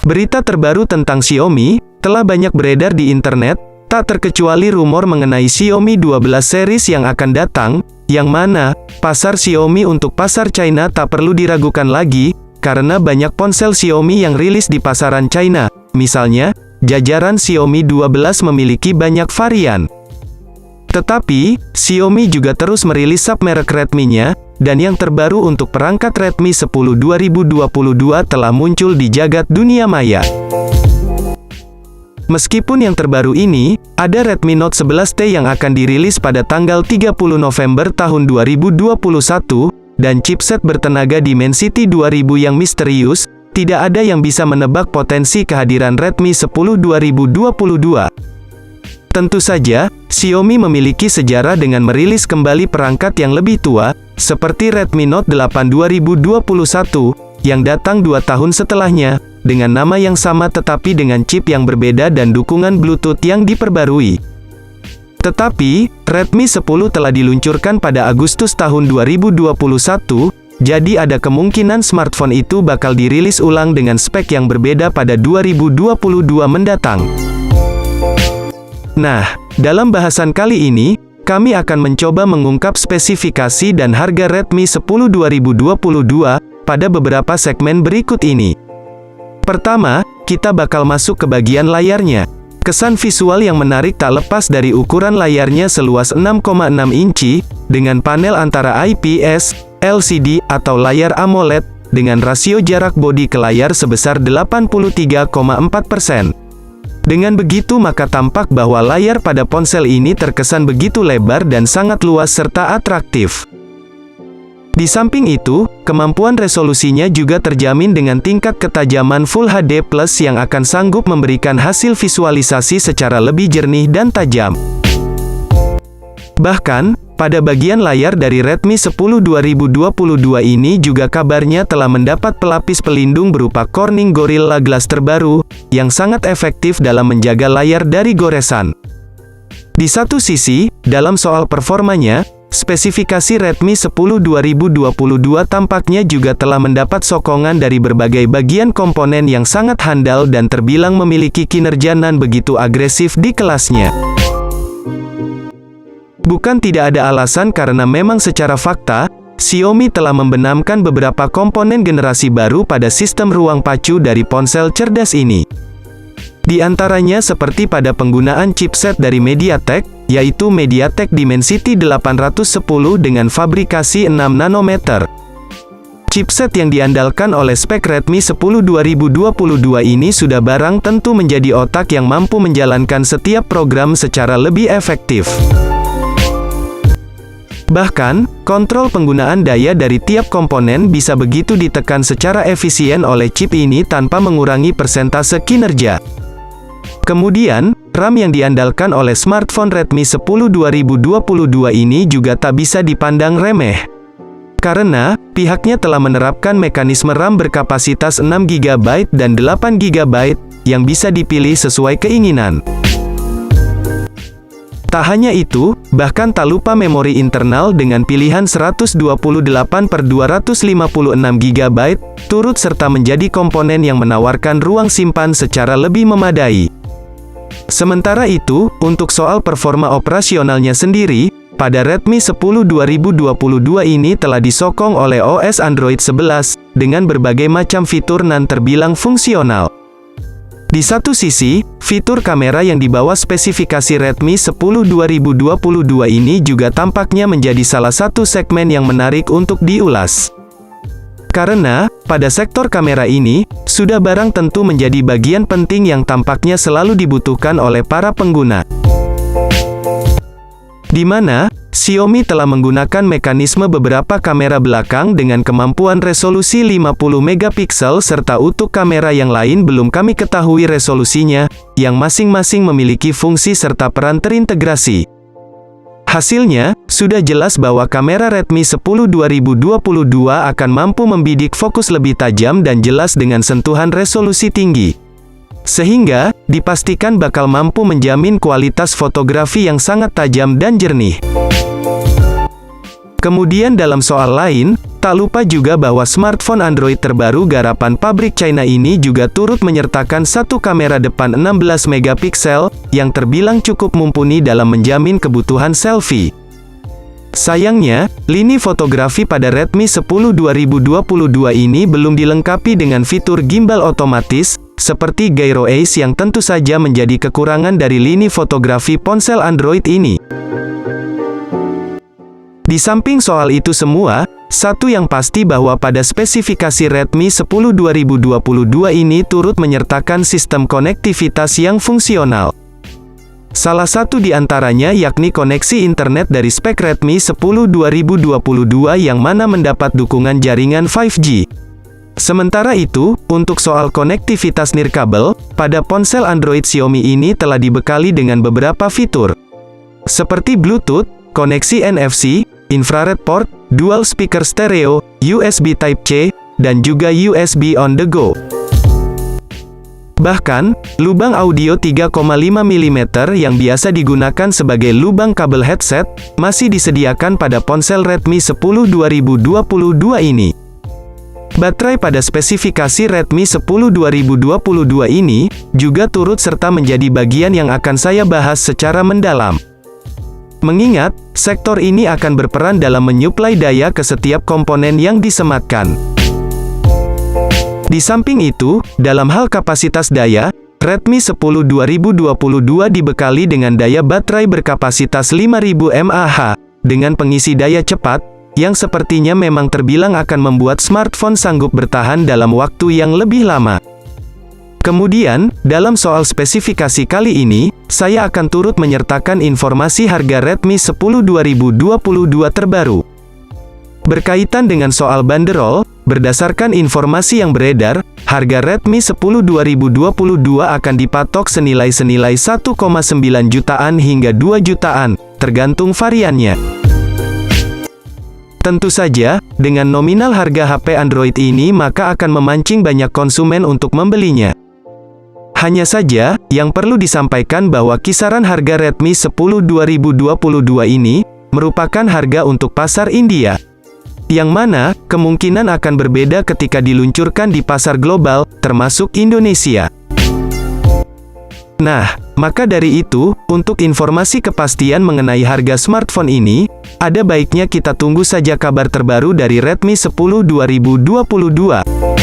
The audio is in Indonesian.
Berita terbaru tentang Xiaomi telah banyak beredar di internet, tak terkecuali rumor mengenai Xiaomi 12 series yang akan datang, yang mana pasar Xiaomi untuk pasar China tak perlu diragukan lagi, karena banyak ponsel Xiaomi yang rilis di pasaran China. Misalnya, jajaran Xiaomi 12 memiliki banyak varian. Tetapi, Xiaomi juga terus merilis submerek Redmi-nya, dan yang terbaru untuk perangkat Redmi 10 2022 telah muncul di jagat dunia maya. Meskipun yang terbaru ini, ada Redmi Note 11T yang akan dirilis pada tanggal 30 November tahun 2021, dan chipset bertenaga Dimensity 2000 yang misterius, tidak ada yang bisa menebak potensi kehadiran Redmi 10 2022. Tentu saja, Xiaomi memiliki sejarah dengan merilis kembali perangkat yang lebih tua, seperti Redmi Note 8 2021, yang datang 2 tahun setelahnya, dengan nama yang sama tetapi dengan chip yang berbeda dan dukungan Bluetooth yang diperbarui. Tetapi, Redmi 10 telah diluncurkan pada Agustus tahun 2021, jadi ada kemungkinan smartphone itu bakal dirilis ulang dengan spek yang berbeda pada 2022 mendatang. Nah, dalam bahasan kali ini, kami akan mencoba mengungkap spesifikasi dan harga Redmi 10 2022 pada beberapa segmen berikut ini. Pertama, kita bakal masuk ke bagian layarnya. Kesan visual yang menarik tak lepas dari ukuran layarnya seluas 6,6 inci, dengan panel antara IPS, LCD, atau layar AMOLED, dengan rasio jarak bodi ke layar sebesar 83,4%. Dengan begitu maka tampak bahwa layar pada ponsel ini terkesan begitu lebar dan sangat luas serta atraktif. Di samping itu, kemampuan resolusinya juga terjamin dengan tingkat ketajaman Full HD+ yang akan sanggup memberikan hasil visualisasi secara lebih jernih dan tajam. Bahkan, pada bagian layar dari Redmi 10 2022 ini juga kabarnya telah mendapat pelapis pelindung berupa Corning Gorilla Glass terbaru, yang sangat efektif dalam menjaga layar dari goresan. Di satu sisi, dalam soal performanya, spesifikasi Redmi 10 2022 tampaknya juga telah mendapat sokongan dari berbagai bagian komponen yang sangat handal dan terbilang memiliki kinerja nan begitu agresif di kelasnya. Bukan tidak ada alasan karena memang secara fakta, Xiaomi telah membenamkan beberapa komponen generasi baru pada sistem ruang pacu dari ponsel cerdas ini. Di antaranya seperti pada penggunaan chipset dari MediaTek, yaitu MediaTek Dimensity 810 dengan fabrikasi 6 nanometer. Chipset yang diandalkan oleh spek Redmi 10 2022 ini sudah barang tentu menjadi otak yang mampu menjalankan setiap program secara lebih efektif. Bahkan, kontrol penggunaan daya dari tiap komponen bisa begitu ditekan secara efisien oleh chip ini tanpa mengurangi persentase kinerja. Kemudian, RAM yang diandalkan oleh smartphone Redmi 10 2022 ini juga tak bisa dipandang remeh. Karena, pihaknya telah menerapkan mekanisme RAM berkapasitas 6 GB dan 8 GB, yang bisa dipilih sesuai keinginan. Tak hanya itu, bahkan tak lupa memori internal dengan pilihan 128/256 GB, turut serta menjadi komponen yang menawarkan ruang simpan secara lebih memadai. Sementara itu, untuk soal performa operasionalnya sendiri, pada Redmi 10 2022 ini telah disokong oleh OS Android 11, dengan berbagai macam fitur nan terbilang fungsional. Di satu sisi, fitur kamera yang dibawa spesifikasi Redmi 10 2022 ini juga tampaknya menjadi salah satu segmen yang menarik untuk diulas. Karena, pada sektor kamera ini, sudah barang tentu menjadi bagian penting yang tampaknya selalu dibutuhkan oleh para pengguna. Di mana, Xiaomi telah menggunakan mekanisme beberapa kamera belakang dengan kemampuan resolusi 50 megapiksel serta untuk kamera yang lain belum kami ketahui resolusinya, yang masing-masing memiliki fungsi serta peran terintegrasi. Hasilnya, sudah jelas bahwa kamera Redmi 10 2022 akan mampu membidik fokus lebih tajam dan jelas dengan sentuhan resolusi tinggi. Sehingga, dipastikan bakal mampu menjamin kualitas fotografi yang sangat tajam dan jernih. Kemudian dalam soal lain, tak Tak lupa juga bahwa smartphone Android terbaru garapan pabrik China ini juga turut menyertakan satu kamera depan 16 megapiksel, yang terbilang cukup mumpuni dalam menjamin kebutuhan selfie. Sayangnya, lini fotografi pada Redmi 10 2022 ini belum dilengkapi dengan fitur gimbal otomatis, seperti Gyro Ace yang tentu saja menjadi kekurangan dari lini fotografi ponsel Android ini. Di samping soal itu semua, satu yang pasti bahwa pada spesifikasi Redmi 10 2022 ini turut menyertakan sistem konektivitas yang fungsional. Salah satu di antaranya yakni koneksi internet dari spek Redmi 10 2022 yang mana mendapat dukungan jaringan 5G. Sementara itu, untuk soal konektivitas nirkabel, pada ponsel Android Xiaomi ini telah dibekali dengan beberapa fitur, seperti Bluetooth, koneksi NFC, infrared port, dual speaker stereo, USB Type-C, dan juga USB on the go. Bahkan, lubang audio 3,5 mm yang biasa digunakan sebagai lubang kabel headset, masih disediakan pada ponsel Redmi 10 2022 ini. Baterai pada spesifikasi Redmi 10 2022 ini, juga turut serta menjadi bagian yang akan saya bahas secara mendalam. Mengingat, sektor ini akan berperan dalam menyuplai daya ke setiap komponen yang disematkan. Di samping itu, dalam hal kapasitas daya, Redmi 10 2022 dibekali dengan daya baterai berkapasitas 5000 mAh, dengan pengisi daya cepat, yang sepertinya memang terbilang akan membuat smartphone sanggup bertahan dalam waktu yang lebih lama. Kemudian, dalam soal spesifikasi kali ini, saya akan turut menyertakan informasi harga Redmi 10 2022 terbaru. Berkaitan dengan soal banderol, berdasarkan informasi yang beredar, harga Redmi 10 2022 akan dipatok senilai 1,9 jutaan hingga 2 jutaan, tergantung variannya. Tentu saja, dengan nominal harga HP Android ini maka akan memancing banyak konsumen untuk membelinya. Hanya saja, yang perlu disampaikan bahwa kisaran harga Redmi 10 2022 ini, merupakan harga untuk pasar India. Yang mana, kemungkinan akan berbeda ketika diluncurkan di pasar global, termasuk Indonesia. Nah, maka dari itu, untuk informasi kepastian mengenai harga smartphone ini, ada baiknya kita tunggu saja kabar terbaru dari Redmi 10 2022.